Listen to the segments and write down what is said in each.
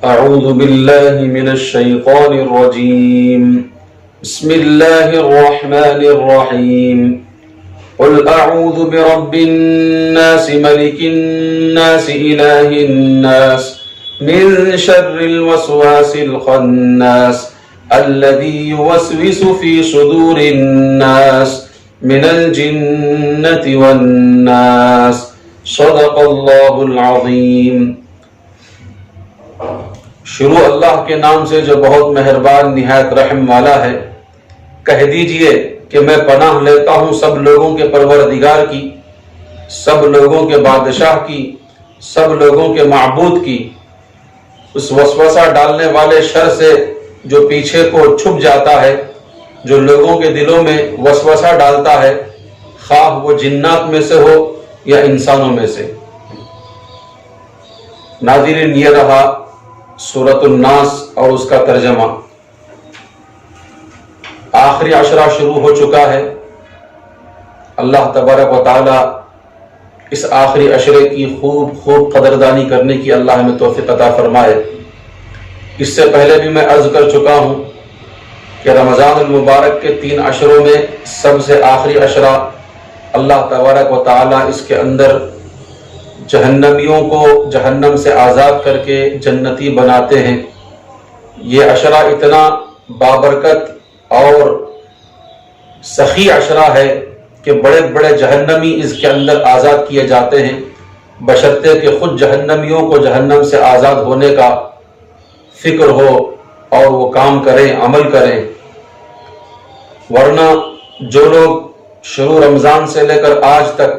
أعوذ بالله من الشيطان الرجيم. بسم الله الرحمن الرحيم. قل أعوذ برب الناس ملك الناس إله الناس من شر الوسواس الخناس الذي يوسوس في صدور الناس من الجنة والناس. صدق اللہ العظیم. شروع اللہ کے نام سے جو بہت مہربان نہایت رحم والا ہے. کہہ دیجئے کہ میں پناہ لیتا ہوں سب لوگوں کے پروردگار کی، سب لوگوں کے بادشاہ کی، سب لوگوں کے معبود کی، اس وسوسہ ڈالنے والے شر سے جو پیچھے کو چھپ جاتا ہے، جو لوگوں کے دلوں میں وسوسہ ڈالتا ہے، خواہ وہ جنات میں سے ہو یا انسانوں میں سے. ناظرین، یہ رہا سورۃ الناس اور اس کا ترجمہ. آخری عشرہ شروع ہو چکا ہے. اللہ تبارک و تعالی اس آخری عشرے کی خوب قدردانی کرنے کی اللہ ہمیں توفیق عطا فرمائے. اس سے پہلے بھی میں عرض کر چکا ہوں کہ رمضان المبارک کے 3 عشروں میں سب سے آخری عشرہ اللہ تبارک و تعالی اس کے اندر جہنمیوں کو جہنم سے آزاد کر کے جنتی بناتے ہیں. یہ عشرہ اتنا بابرکت اور سخی عشرہ ہے کہ بڑے بڑے جہنمی اس کے اندر آزاد کیے جاتے ہیں، بشرطے کہ خود جہنمیوں کو جہنم سے آزاد ہونے کا فکر ہو اور وہ کام کریں، عمل کریں. ورنہ جو لوگ شروع رمضان سے لے کر آج تک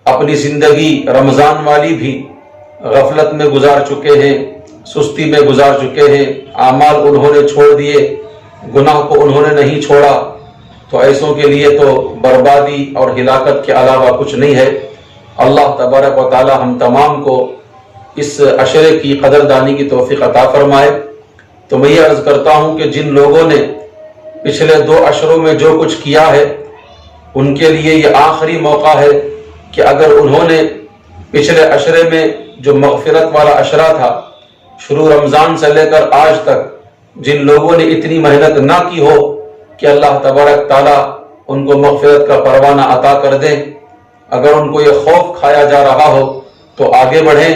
اپنی زندگی رمضان والی بھی غفلت میں گزار چکے ہیں، سستی میں گزار چکے ہیں، اعمال انہوں نے چھوڑ دیے، گناہ کو انہوں نے نہیں چھوڑا، تو ایسوں کے لیے تو بربادی اور ہلاکت کے علاوہ کچھ نہیں ہے. اللہ تبارک و تعالی ہم تمام کو اس عشرے کی قدردانی کی توفیق عطا فرمائے. تو میں یہ عرض کرتا ہوں کہ جن لوگوں نے پچھلے 2 عشروں میں جو کچھ کیا ہے، ان کے لیے یہ آخری موقع ہے کہ اگر انہوں نے پچھلے عشرے میں جو مغفرت والا عشرہ تھا، شروع رمضان سے لے کر آج تک جن لوگوں نے اتنی محنت نہ کی ہو کہ اللہ تبارک تعالیٰ ان کو مغفرت کا پروانہ عطا کر دیں، اگر ان کو یہ خوف کھایا جا رہا ہو تو آگے بڑھیں.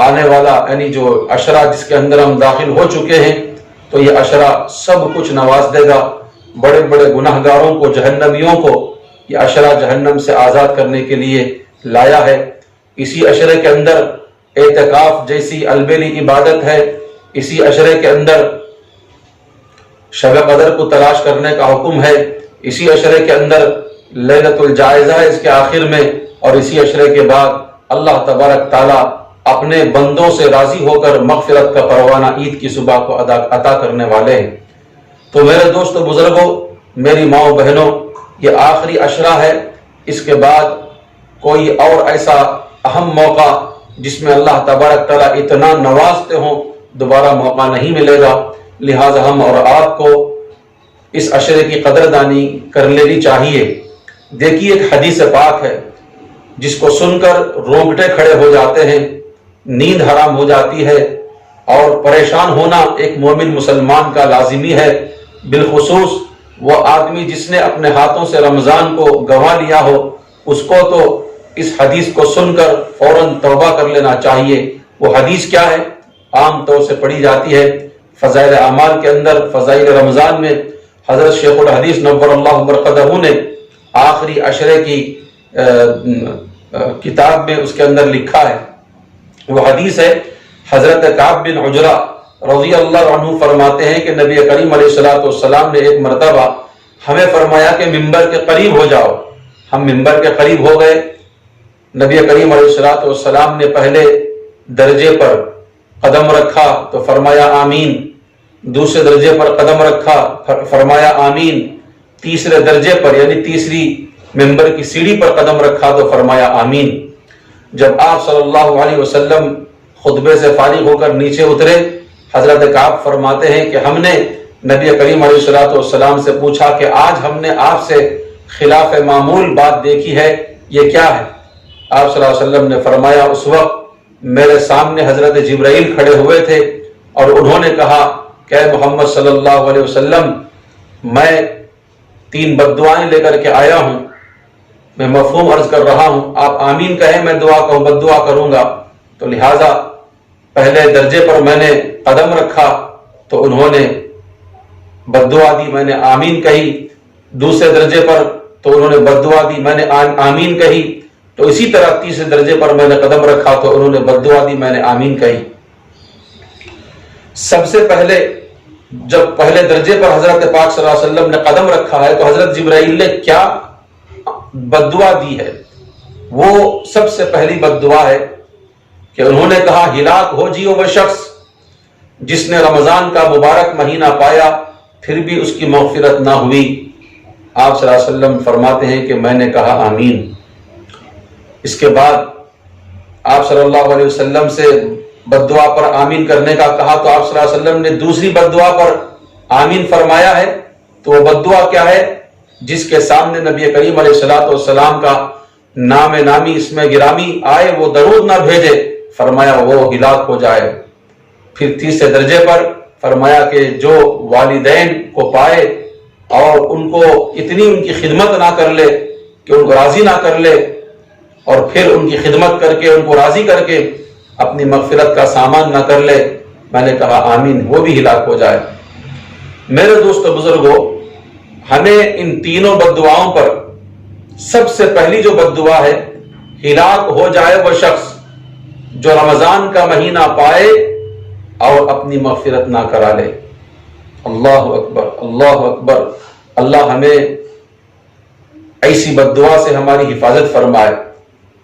آنے والا یعنی جو عشرہ جس کے اندر ہم داخل ہو چکے ہیں، تو یہ عشرہ سب کچھ نواز دے گا. بڑے بڑے گناہ گاروں کو، جہنمیوں کو یہ عشرہ جہنم سے آزاد کرنے کے لیے لایا ہے. اسی عشرے کے اندر اعتکاف جیسی البیلی عبادت ہے. اسی عشرے کے اندر شب قدر کو تلاش کرنے کا حکم ہے. اسی عشرے کے اندر لیلۃ الجائزہ ہے اس کے آخر میں. اور اسی عشرے کے بعد اللہ تبارک تعالیٰ اپنے بندوں سے راضی ہو کر مغفرت کا پروانہ عید کی صبح کو عطا کرنے والے ہیں. تو میرے دوست و بزرگوں، میری ماؤں بہنوں، یہ آخری عشرہ ہے. اس کے بعد کوئی اور ایسا اہم موقع جس میں اللہ تبارک تعالیٰ اتنا نوازتے ہوں دوبارہ موقع نہیں ملے گا. لہٰذا ہم اور آپ کو اس عشرے کی قدردانی کر لینی چاہیے. دیکھیے، ایک حدیث پاک ہے جس کو سن کر رونگٹے کھڑے ہو جاتے ہیں، نیند حرام ہو جاتی ہے، اور پریشان ہونا ایک مومن مسلمان کا لازمی ہے. بالخصوص وہ آدمی جس نے اپنے ہاتھوں سے رمضان کو گنوا لیا ہو، اس کو تو اس حدیث کو سن کر فوراً توبہ کر لینا چاہیے. وہ حدیث کیا ہے؟ عام طور سے پڑھی جاتی ہے فضائل اعمال کے اندر، فضائل رمضان میں. حضرت شیخ الحدیث نور اللہ مرقدہ نے آخری عشرے کی کتاب میں اس کے اندر لکھا ہے. وہ حدیث ہے، حضرت کعب بن عجرہ رضی اللہ عنہ فرماتے ہیں کہ نبی کریم علیہ السلام نے ایک مرتبہ ہمیں فرمایا کہ ممبر کے قریب ہو جاؤ. ہم ممبر کے قریب ہو گئے. نبی کریم علیہ السلام نے پہلے درجے پر قدم رکھا تو فرمایا آمین. دوسرے درجے پر قدم رکھا، فرمایا آمین. تیسرے درجے پر یعنی تیسری ممبر کی سیڑھی پر قدم رکھا تو فرمایا آمین. جب آپ صلی اللہ علیہ وسلم خطبے سے فارغ ہو کر نیچے اترے، حضرت کعب فرماتے ہیں کہ ہم نے نبی کریم علیہ السلام سے پوچھا کہ آج ہم نے آپ سے خلاف معمول بات دیکھی ہے، یہ کیا ہے؟ آپ صلی اللہ علیہ وسلم نے فرمایا اس وقت میرے سامنے حضرت جبرائیل کھڑے ہوئے تھے اور انہوں نے کہا کہ اے محمد صلی اللہ علیہ وسلم، میں 3 بد دعائیں لے کر کے آیا ہوں، میں مفہوم عرض کر رہا ہوں، آپ آمین کہیں، میں دعا کہوں، بد دعا کروں گا۔ تو لہٰذا پہلے درجے پر میں نے قدم رکھا تو انہوں نے بد دعا دی، میں نے آمین کہی۔ دوسرے درجے پر تو انہوں نے بد دعا دی، میں نے آمین کہی۔ تو اسی طرح تیسرے درجے پر میں نے قدم رکھا تو انہوں نے بد دعا دی، میں نے آمین کہی۔ سب سے پہلے جب پہلے درجے پر حضرت پاک صلی اللہ علیہ وسلم نے قدم رکھا ہے تو حضرت جبرائیل نے کیا بد دعا دی ہے؟ وہ سب سے پہلی بد دعا ہے کہ انہوں نے کہا ہلاک ہو جی وہ شخص جس نے رمضان کا مبارک مہینہ پایا پھر بھی اس کی مغفرت نہ ہوئی۔ آپ صلی اللہ علیہ وسلم فرماتے ہیں کہ میں نے کہا آمین۔ اس کے بعد آپ صلی اللہ علیہ وسلم سے بد دعا پر آمین کرنے کا کہا تو آپ صلی اللہ علیہ وسلم نے دوسری بد دعا پر آمین فرمایا ہے۔ تو وہ بد دعا کیا ہے؟ جس کے سامنے نبی کریم علیہ الصلوۃ والسلام کا نام نامی اسم گرامی آئے وہ درود نہ بھیجے، فرمایا وہ ہلاک ہو جائے۔ پھر تیسرے درجے پر فرمایا کہ جو والدین کو پائے اور ان کو اتنی ان کی خدمت نہ کر لے کہ ان کو راضی نہ کر لے اور پھر ان کی خدمت کر کے ان کو راضی کر کے اپنی مغفرت کا سامان نہ کر لے، میں نے کہا آمین، وہ بھی ہلاک ہو جائے۔ میرے دوستو بزرگوں، ہمیں ان تینوں بد دعاؤں پر سب سے پہلی جو بد دعا ہے، ہلاک ہو جائے وہ شخص جو رمضان کا مہینہ پائے اور اپنی مغفرت نہ کرا لے۔ اللہ اکبر، اللہ اکبر۔ اللہ ہمیں ایسی بد دعا سے ہماری حفاظت فرمائے۔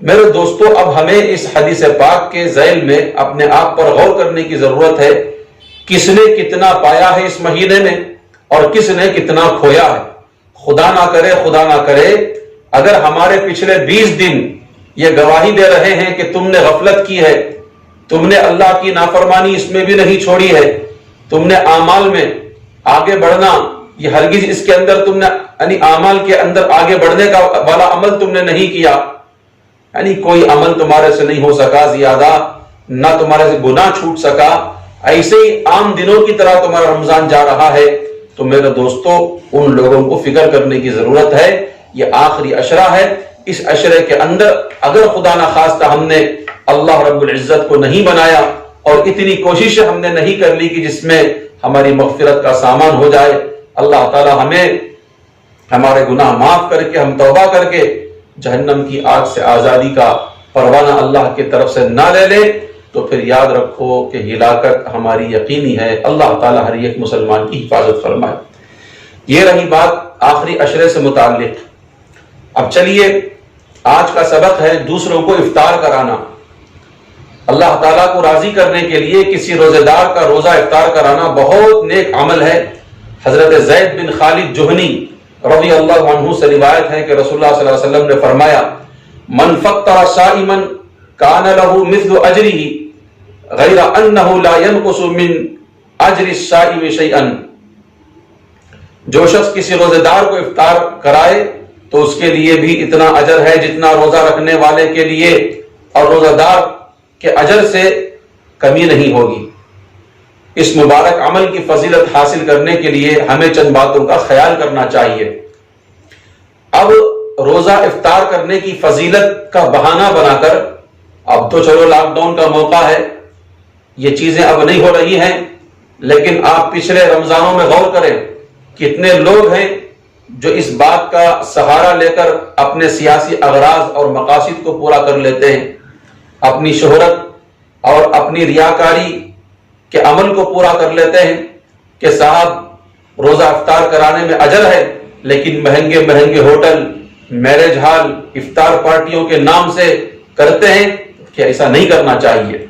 میرے دوستو، اب ہمیں اس حدیث پاک کے ذیل میں اپنے آپ پر غور کرنے کی ضرورت ہے، کس نے کتنا پایا ہے اس مہینے میں اور کس نے کتنا کھویا ہے۔ خدا نہ کرے اگر ہمارے پچھلے 20 دن یہ گواہی دے رہے ہیں کہ تم نے غفلت کی ہے، تم نے اللہ کی نافرمانی اس میں بھی نہیں چھوڑی ہے، تم نے اعمال میں آگے بڑھنا، یہ ہرگز اس کے اندر تم نے یعنی اعمال کے اندر آگے بڑھنے کا والا عمل تم نے نہیں کیا، یعنی کوئی عمل تمہارے سے نہیں ہو سکا زیادہ، نہ تمہارے سے گناہ چھوٹ سکا، ایسے ہی عام دنوں کی طرح تمہارا رمضان جا رہا ہے، تو میرے دوستو ان لوگوں کو فکر کرنے کی ضرورت ہے۔ یہ آخری عشرہ ہے، اس عشرے کے اندر اگر خدا نہ خواستہ ہم نے اللہ رب العزت کو نہیں بنایا اور اتنی کوششیں ہم نے نہیں کر لی کہ جس میں ہماری مغفرت کا سامان ہو جائے، اللہ تعالی ہمیں ہمارے گناہ معاف کر کے، ہم توبہ کر کے جہنم کی آگ سے آزادی کا پروانہ اللہ کی طرف سے نہ لے لے تو پھر یاد رکھو کہ ہلاکت ہماری یقینی ہے۔ اللہ تعالی ہر ایک مسلمان کی حفاظت فرمائے۔ یہ رہی بات آخری عشرے سے متعلق۔ اب چلیے آج کا سبق ہے دوسروں کو افطار کرانا۔ اللہ تعالیٰ کو راضی کرنے کے لیے کسی روزے دار کا روزہ افطار کرانا بہت نیک عمل ہے۔ حضرت زید بن خالد جہنی رضی اللہ عنہ سے روایت ہے کہ رسول اللہ صلی اللہ علیہ وسلم نے فرمایا من فطر صائما کان له مثل اجره غیر انه لا ينقص من اجر الصائم شيئا۔ جو شخص کسی روزے دار کو افطار کرائے تو اس کے لیے بھی اتنا اجر ہے جتنا روزہ رکھنے والے کے لیے، اور روزہ دار کے اجر سے کمی نہیں ہوگی۔ اس مبارک عمل کی فضیلت حاصل کرنے کے لیے ہمیں چند باتوں کا خیال کرنا چاہیے۔ اب روزہ افطار کرنے کی فضیلت کا بہانہ بنا کر اب تو چلو لاک ڈاؤن کا موقع ہے، یہ چیزیں اب نہیں ہو رہی ہیں، لیکن آپ پچھلے رمضانوں میں غور کریں کتنے لوگ ہیں جو اس بات کا سہارا لے کر اپنے سیاسی اغراض اور مقاصد کو پورا کر لیتے ہیں، اپنی شہرت اور اپنی ریاکاری کے عمل کو پورا کر لیتے ہیں کہ صاحب روزہ افطار کرانے میں اجر ہے، لیکن مہنگے مہنگے ہوٹل، میرج ہال، افطار پارٹیوں کے نام سے کرتے ہیں کہ ایسا نہیں کرنا چاہیے۔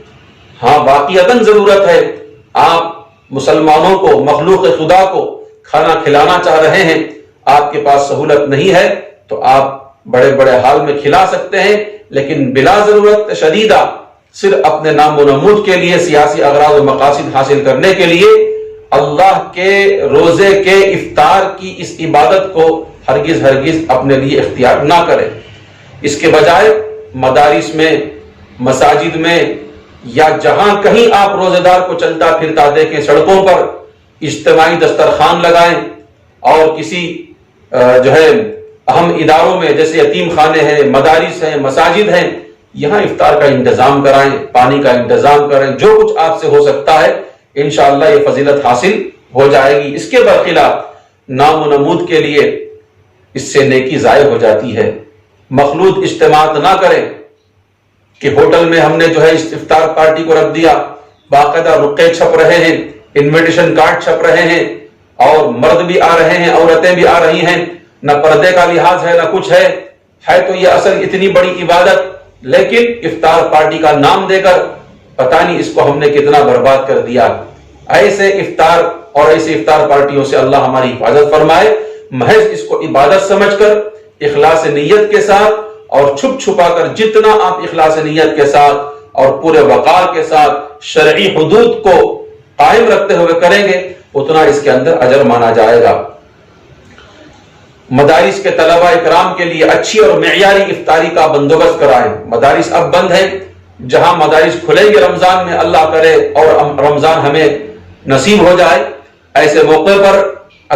ہاں واقعتاً ضرورت ہے، آپ مسلمانوں کو، مخلوق خدا کو کھانا کھلانا چاہ رہے ہیں، آپ کے پاس سہولت نہیں ہے تو آپ بڑے بڑے ہال میں کھلا سکتے ہیں، لیکن بلا ضرورت شدیدہ صرف اپنے نام و نمود کے لیے، سیاسی اغراض و مقاصد حاصل کرنے کے لیے اللہ کے روزے کے افطار کی اس عبادت کو ہرگز اپنے لیے اختیار نہ کریں۔ اس کے بجائے مدارس میں، مساجد میں یا جہاں کہیں آپ روزے دار کو چلتا پھرتا دیکھیں سڑکوں پر اجتماعی دسترخوان لگائیں، اور کسی جو ہے اہم اداروں میں جیسے یتیم خانے ہیں، مدارس ہیں، مساجد ہیں، یہاں افطار کا انتظام کرائیں، پانی کا انتظام کریں، جو کچھ آپ سے ہو سکتا ہے انشاءاللہ یہ فضیلت حاصل ہو جائے گی۔ اس کے برخلاف نام و نمود کے لیے اس سے نیکی ضائع ہو جاتی ہے۔ مخلوط اجتماعات نہ کریں کہ ہوٹل میں ہم نے جو ہے افطار پارٹی کو رکھ دیا، باقاعدہ رقعے چھپ رہے ہیں، انویٹیشن کارڈ چھپ رہے ہیں، اور مرد بھی آ رہے ہیں، عورتیں بھی آ رہی ہیں، نہ پردے کا لحاظ ہے نہ کچھ ہے تو یہ اصل اتنی بڑی عبادت، لیکن افطار پارٹی کا نام دے کر پتہ نہیں اس کو ہم نے کتنا برباد کر دیا۔ ایسے افطار اور ایسے افطار پارٹیوں سے اللہ ہماری حفاظت فرمائے۔ محض اس کو عبادت سمجھ کر اخلاص نیت کے ساتھ اور چھپ چھپا کر جتنا آپ اخلاص نیت کے ساتھ اور پورے وقار کے ساتھ شرعی حدود کو قائم رکھتے ہوئے کریں گے اتنا اس کے اندر اجر مانا جائے گا۔ مدارس کے طلبہ اکرام کے لیے اچھی اور معیاری افطاری کا بندوبست کرائیں۔ مدارس اب بند ہیں، جہاں مدارس کھلیں گے رمضان میں اللہ کرے اور رمضان ہمیں نصیب ہو جائے، ایسے موقع پر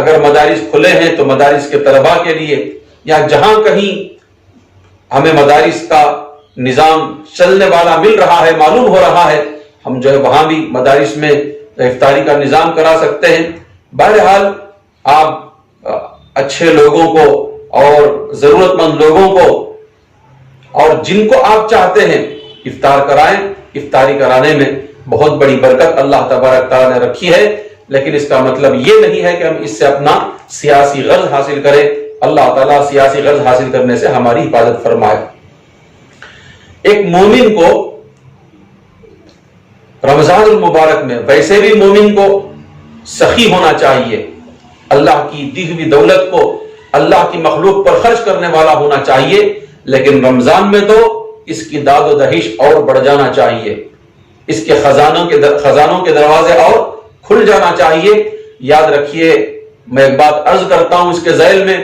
اگر مدارس کھلے ہیں تو مدارس کے طلبہ کے لیے یا جہاں کہیں ہمیں مدارس کا نظام چلنے والا مل رہا ہے، معلوم ہو رہا ہے، ہم جو ہے وہاں بھی مدارس میں افطاری کا نظام کرا سکتے ہیں۔ بہرحال آپ اچھے لوگوں کو اور ضرورت مند لوگوں کو اور جن کو آپ چاہتے ہیں افطار کرائیں۔ افطاری کرانے میں بہت بڑی برکت اللہ تبارک تعالیٰ نے رکھی ہے، لیکن اس کا مطلب یہ نہیں ہے کہ ہم اس سے اپنا سیاسی غرض حاصل کریں۔ اللہ تعالیٰ سیاسی غرض حاصل کرنے سے ہماری حفاظت فرمائے۔ ایک مومن کو رمضان المبارک میں ویسے بھی مومن کو سخی ہونا چاہیے، اللہ کی دی ہوئی دولت کو اللہ کی مخلوق پر خرچ کرنے والا ہونا چاہیے، لیکن رمضان میں تو اس کی داد و دہش اور بڑھ جانا چاہیے، اس کے خزانوں کے دروازے اور کھل جانا چاہیے۔ یاد رکھیے، میں ایک بات عرض کرتا ہوں اس کے ذیل میں،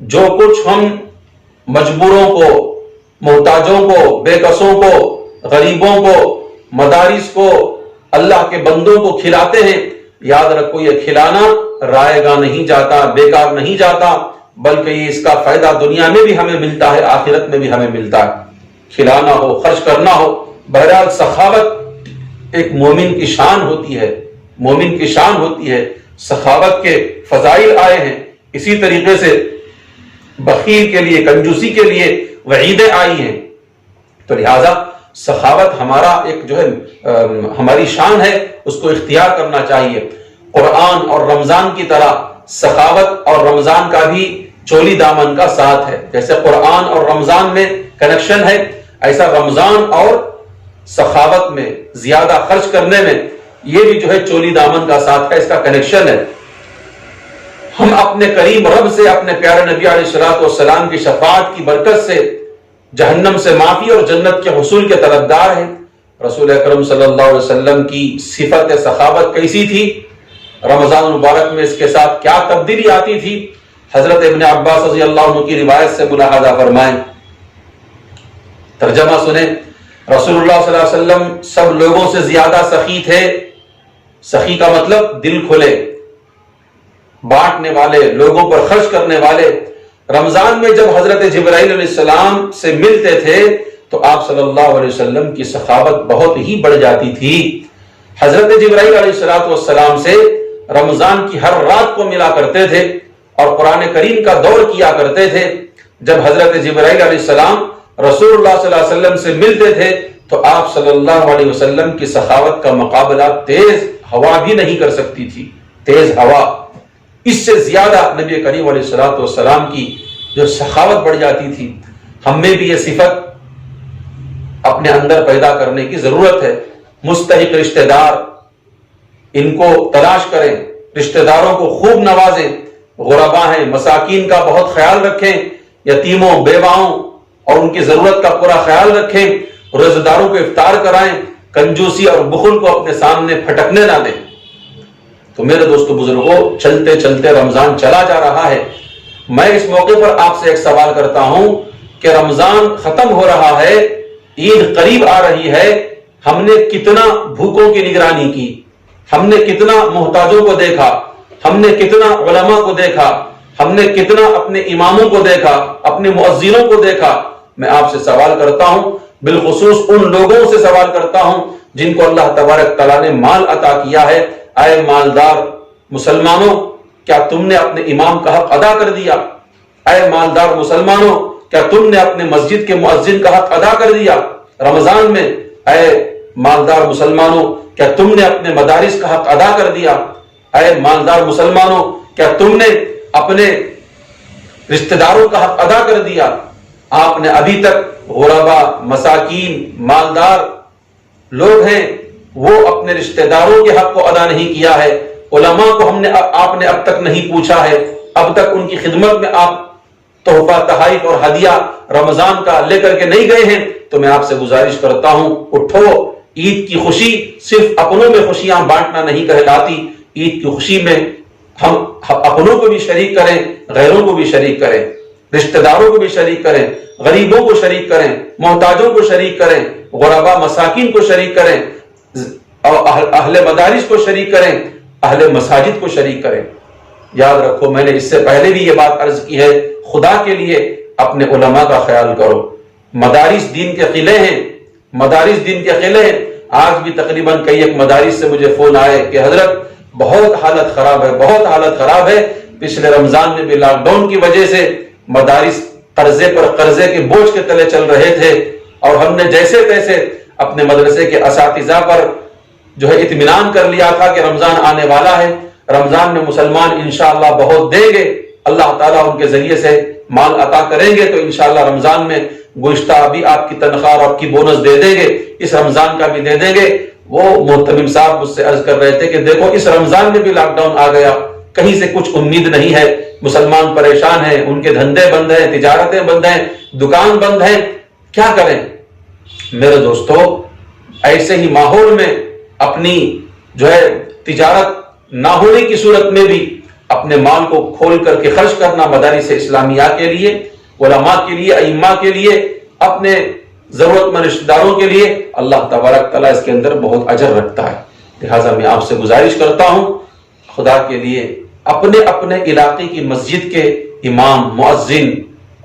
جو کچھ ہم مجبوروں کو، محتاجوں کو، بے کسوں کو، غریبوں کو، مدارس کو، اللہ کے بندوں کو کھلاتے ہیں، یاد رکھو یہ کھلانا رائے گاہ نہیں جاتا، بیکار نہیں جاتا، بلکہ یہ اس کا فائدہ دنیا میں بھی ہمیں ملتا ہے، آخرت میں بھی ہمیں ملتا ہے۔ کھلانا ہو، خرچ کرنا ہو، بہرحال سخاوت ایک مومن کی شان ہوتی ہے، مومن کی شان ہوتی ہے، سخاوت کے فضائل آئے ہیں۔ اسی طریقے سے بخیل کے لیے، کنجوسی کے لیے وعیدیں آئی ہیں، تو لہذا سخاوت ہمارا ایک جو ہے ہماری شان ہے، اس کو اختیار کرنا چاہیے۔ قرآن اور رمضان کی طرح سخاوت اور رمضان کا بھی چولی دامن کا ساتھ ہے، جیسے قرآن اور رمضان میں کنیکشن ہے، ایسا رمضان اور سخاوت میں، زیادہ خرچ کرنے میں یہ بھی جو ہے چولی دامن کا ساتھ ہے، اس کا کنیکشن ہے۔ ہم اپنے کریم رب سے، اپنے پیارے نبی علیہ الصلوۃ والسلام کی شفاعت کی برکت سے جہنم سے معافی اور جنت کے حصول کے طلبگار ہیں۔ رسول اکرم صلی اللہ علیہ وسلم کی صفت سخاوت کیسی تھی؟ رمضان المبارک میں اس کے ساتھ کیا تبدیلی آتی تھی؟ حضرت ابن عباس رضی اللہ عنہ کی روایت سے ملاحظہ فرمائیں، ترجمہ سنیں۔ رسول اللہ صلی اللہ علیہ وسلم سب لوگوں سے زیادہ سخی تھے۔ سخی کا مطلب دل کھلے، بانٹنے والے، لوگوں پر خرچ کرنے والے۔ رمضان میں جب حضرت جبرائیل علیہ السلام سے ملتے تھے تو آپ صلی اللہ علیہ وسلم کی سخاوت بہت ہی بڑھ جاتی تھی۔ حضرت جبرائیل علیہ السلام سے رمضان کی ہر رات کو ملا کرتے تھے اور قرآن کریم کا دور کیا کرتے تھے۔ جب حضرت جبرائیل علیہ السلام رسول اللہ صلی اللہ علیہ وسلم سے ملتے تھے تو آپ صلی اللہ علیہ وسلم کی سخاوت کا مقابلہ تیز ہوا بھی نہیں کر سکتی تھی۔ تیز ہوا، اس سے زیادہ نبی کریم علیہ السلام کی جو سخاوت بڑھ جاتی تھی۔ ہم میں بھی یہ صفت اپنے اندر پیدا کرنے کی ضرورت ہے۔ مستحق رشتہ دار، ان کو تلاش کریں، رشتہ داروں کو خوب نوازیں، غربا ہیں، مساکین کا بہت خیال رکھیں، یتیموں، بیواؤں اور ان کی ضرورت کا پورا خیال رکھیں، روزہ داروں کو افطار کرائیں، کنجوسی اور بخل کو اپنے سامنے پھٹکنے نہ دیں۔ تو میرے دوستو بزرگوں، چلتے چلتے رمضان چلا جا رہا ہے۔ میں اس موقع پر آپ سے ایک سوال کرتا ہوں کہ رمضان ختم ہو رہا ہے، عید قریب آ رہی ہے، ہم نے کتنا بھوکوں کی نگرانی کی، ہم نے کتنا محتاجوں کو دیکھا، ہم نے کتنا علماء کو دیکھا، ہم نے کتنا اپنے اماموں کو دیکھا، اپنے مؤذنوں کو دیکھا۔ میں آپ سے سوال کرتا ہوں، بالخصوص ان لوگوں سے سوال کرتا ہوں جن کو اللہ تبارک تعالیٰ نے مال عطا کیا ہے، اے مالدار مسلمانوں، کیا تم نے اپنے امام کا حق ادا کر دیا؟ اے مالدار مسلمانوں، کیا تم نے اپنے مسجد کے مؤذن کا حق ادا کر دیا رمضان میں؟ اے مالدار مسلمانوں، کیا تم نے اپنے مدارس کا حق ادا کر دیا؟ اے مالدار مسلمانوں، کیا تم نے اپنے رشتہ داروں کا حق ادا کر دیا؟ آپ نے ابھی تک غربا، مساکین، مالدار لوگ ہیں، وہ اپنے رشتہ داروں کے حق کو ادا نہیں کیا ہے۔ علماء کو آپ نے اب تک نہیں پوچھا ہے، اب تک ان کی خدمت میں آپ تحفہ، تحائف اور ہدیہ رمضان کا لے کر کے نہیں گئے ہیں۔ تو میں آپ سے گزارش کرتا ہوں، اٹھو، عید کی خوشی صرف اپنوں میں خوشیاں بانٹنا نہیں کہلاتی، عید کی خوشی میں ہم اپنوں کو بھی شریک کریں، غیروں کو بھی شریک کریں، رشتہ داروں کو بھی شریک کریں، غریبوں کو شریک کریں، محتاجوں کو شریک کریں، غربا مساکین کو شریک کریں، اور اہل مدارس کو شریک کریں، اہل مساجد کو شریک کریں۔ یاد رکھو، میں نے اس سے پہلے بھی یہ بات عرض کی ہے، خدا کے لیے اپنے علماء کا خیال کرو۔ مدارس دین کے قلعے ہیں، مدارس دین کے قلعے ہیں۔ آج بھی تقریباً کئی ایک مدارس سے مجھے فون آئے کہ حضرت بہت حالت خراب ہے، بہت حالت خراب ہے، پچھلے رمضان میں بھی لاک ڈاؤن کی وجہ سے مدارس قرضے پر قرضے کے بوجھ کے تلے چل رہے تھے، اور ہم نے جیسے تیسے اپنے مدرسے کے اساتذہ پر جو ہے اطمینان کر لیا تھا کہ رمضان آنے والا ہے، رمضان میں مسلمان انشاءاللہ بہت دیں گے، اللہ تعالیٰ ان کے ذریعے سے مال عطا کریں گے، تو انشاءاللہ رمضان میں گزشتہ ابھی آپ کی تنخواہ اور آپ کی بونس دے دیں گے، اس رمضان کا بھی دے دیں گے۔ وہ محتمم صاحب مجھ سے عرض کر رہے تھے کہ دیکھو اس رمضان میں بھی لاک ڈاؤن آ گیا، کہیں سے کچھ امید نہیں ہے، مسلمان پریشان ہیں، ان کے دھندے بند ہیں، تجارتیں بند ہیں، دکان بند ہیں، کیا کریں؟ میرے دوستو، ایسے ہی ماحول میں اپنی جو ہے تجارت نہ ہونے کی صورت میں بھی اپنے مال کو کھول کر کے خرچ کرنا مدارس اسلامیہ کے لیے، علماء کے لیے، ائمہ کے لیے، اپنے ضرورت مند رشتہ داروں کے لیے، اللہ تبارک تعالیٰ اس کے اندر بہت اجر رکھتا ہے۔ لہٰذا میں آپ سے گزارش کرتا ہوں، خدا کے لیے اپنے اپنے علاقے کی مسجد کے امام، مؤذن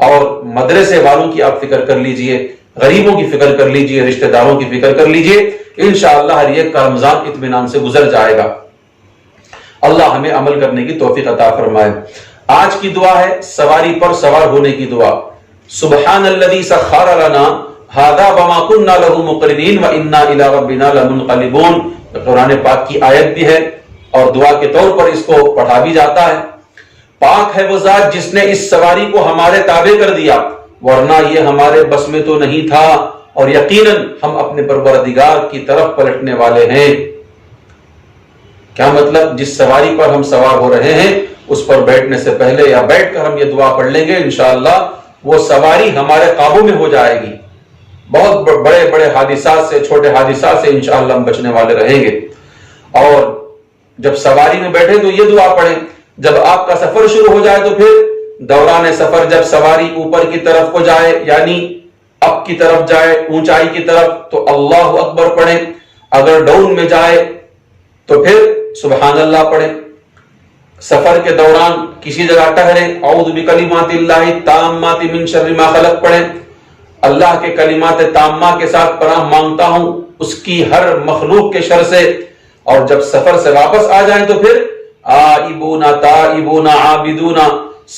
اور مدرسے والوں کی آپ فکر کر لیجئے، غریبوں کی فکر کر لیجئے، رشتہ داروں کی فکر کر لیجئے، انشاءاللہ ہر ایک کا رمضان اطمینان سے گزر جائے گا۔ اللہ ہمیں عمل کرنے کی توفیق عطا فرمائے۔ آج کی دعا ہے سواری پر سوار ہونے کی دعا۔ سبحان الذی سخر لنا ھذا وما كنا له مقرنین وانا الی ربنا لمنقلبون، قرآن پاک کی آیت بھی ہے اور دعا کے طور پر اس کو پڑھا بھی جاتا ہے۔ پاک ہے وہ ذات جس نے اس سواری کو ہمارے تابع کر دیا، ورنہ یہ ہمارے بس میں تو نہیں تھا، اور یقیناً ہم اپنے پروردگار کی طرف پلٹنے والے ہیں۔ کیا مطلب؟ جس سواری پر ہم سوار ہو رہے ہیں اس پر بیٹھنے سے پہلے یا بیٹھ کر ہم یہ دعا پڑھ لیں گے، انشاءاللہ وہ سواری ہمارے قابو میں ہو جائے گی۔ بہت بڑے بڑے حادثات سے، چھوٹے حادثات سے انشاءاللہ ہم بچنے والے رہیں گے۔ اور جب سواری میں بیٹھے تو یہ دعا پڑھیں، جب آپ کا سفر شروع ہو جائے تو پھر دوران سفر جب سواری اوپر کی طرف کو جائے، یعنی اپ کی طرف جائے، اونچائی کی طرف، تو اللہ اکبر پڑھیں۔ اگر ڈاؤن میں جائے تو پھر سبحان اللہ پڑھیں۔ سفر کے دوران کسی جگہ ٹھہریں، اعوذ بکلمات اللہ التامات من شر ما خلق پڑھیں۔ اللہ کے کلمات تامہ کے ساتھ پناہ مانگتا ہوں اس کی ہر مخلوق کے شر سے۔ اور جب سفر سے واپس آ جائیں تو پھر آئبون تائبون عابدون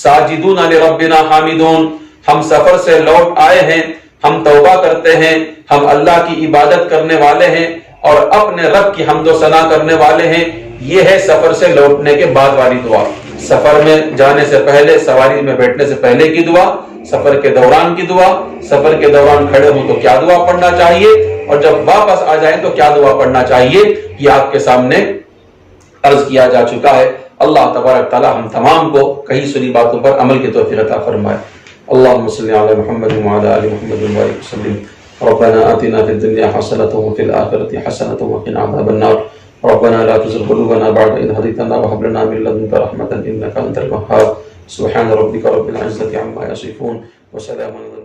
ساجدون لربنا حامدون، ہم سفر سے لوٹ آئے ہیں، ہم توبہ کرتے ہیں، ہم اللہ کی عبادت کرنے والے ہیں اور اپنے رب کی حمد و ثنا کرنے والے ہیں۔ یہ ہے سفر سے لوٹنے کے بعد والی دعا۔ سفر میں جانے سے پہلے، سواری میں بیٹھنے سے پہلے کی دعا، سفر کے دوران کی دعا، سفر کے دوران کھڑے ہوں تو کیا دعا پڑھنا چاہیے، اور جب واپس آ جائیں تو کیا دعا پڑھنا چاہیے، یہ آپ کے سامنے عرض کیا جا چکا ہے۔ اللہ تبارک تعالی ہم تمام کو کئی سنی باتوں پر عمل کی توفیق عطا فرمائے۔ اللهم صل على محمد وعلى آل محمد وبارك وسلم۔ ربنا آتنا في الدنيا حسنة وفي الآخرة حسنة وقنا عذاب النار۔ ربنا لا تزغ قلوبنا بعد إذ هديتنا وهب لنا من لدنك رحمة إنك أنت الوهاب۔ سبحان ربك رب العزة عما يصفون وسلام على